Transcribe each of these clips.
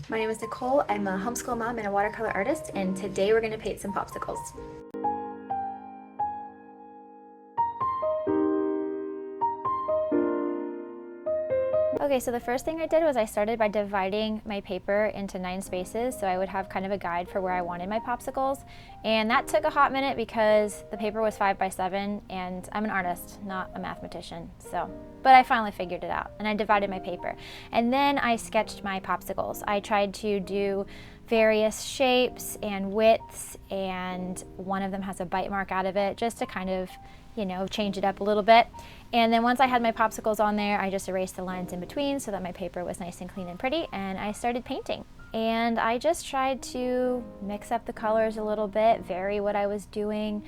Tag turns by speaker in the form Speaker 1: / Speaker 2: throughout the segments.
Speaker 1: My name is Nicole. I'm a homeschool mom and a watercolor artist, and today we're going to paint some popsicles. Okay, so the first thing I did was I started by dividing my paper into 9 spaces so I would have kind of a guide for where I wanted my popsicles. And that took a hot minute because the paper was 5 by 7 and I'm an artist, not a mathematician. But I finally figured it out and I divided my paper. And then I sketched my popsicles. I tried to do various shapes and widths, and one of them has a bite mark out of it just to kind of, change it up a little bit. And then once I had my popsicles on there, I just erased the lines in between so that my paper was nice and clean and pretty, and I started painting. And I just tried to mix up the colors a little bit, vary what I was doing.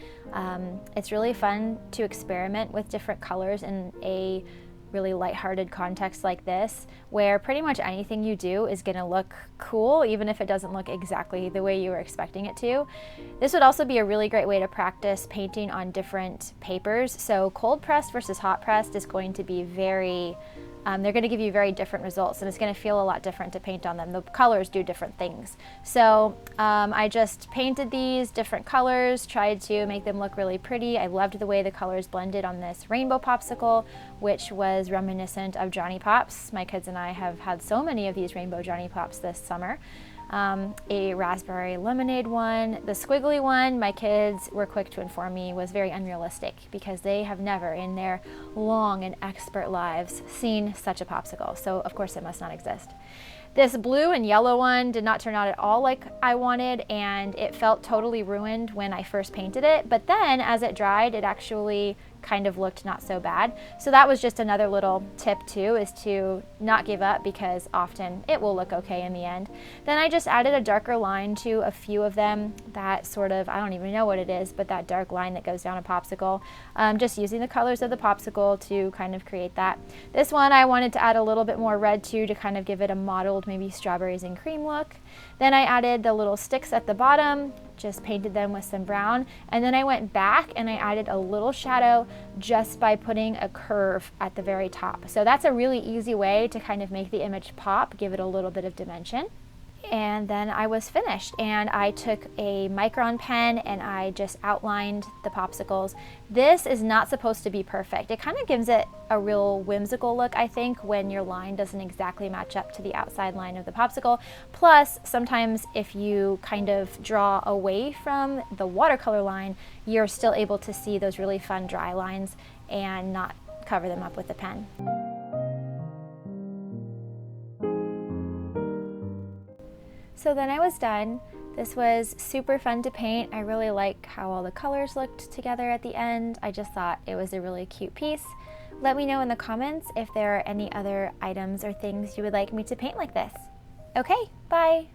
Speaker 1: It's really fun to experiment with different colors in a really lighthearted context like this, where pretty much anything you do is gonna look cool, even if it doesn't look exactly the way you were expecting it to. This would also be a really great way to practice painting on different papers. So cold pressed versus hot pressed is going to be they're going to give you very different results, and it's going to feel a lot different to paint on them. The colors do different things. So I just painted these different colors, tried to make them look really pretty. I loved the way the colors blended on this rainbow popsicle, which was reminiscent of Johnny Pops. My kids and I have had so many of these rainbow Johnny Pops this summer. A raspberry lemonade one. The squiggly one, my kids were quick to inform me, was very unrealistic because they have never in their long and expert lives seen such a popsicle. So of course it must not exist. This blue and yellow one did not turn out at all like I wanted, and it felt totally ruined when I first painted it. But then as it dried, it actually kind of looked not so bad. So that was just another little tip too, is to not give up, because often it will look okay in the end. Then I just added a darker line to a few of them, that sort of, I don't even know what it is, but that dark line that goes down a popsicle. Just using the colors of the popsicle to kind of create that. This one I wanted to add a little bit more red too, to kind of give it a mottled, maybe strawberries and cream look. Then I added the little sticks at the bottom, just painted them with some brown, and then I went back and I added a little shadow just by putting a curve at the very top. So that's a really easy way to kind of make the image pop, give it a little bit of dimension. And then I was finished, and I took a Micron pen and I just outlined the popsicles. This is not supposed to be perfect. It kind of gives it a real whimsical look, I think, when your line doesn't exactly match up to the outside line of the popsicle. Plus, sometimes if you kind of draw away from the watercolor line, you're still able to see those really fun dry lines and not cover them up with the pen. So then I was done. This was super fun to paint. I really like how all the colors looked together at the end. I just thought it was a really cute piece. Let me know in the comments if there are any other items or things you would like me to paint like this. Okay, bye!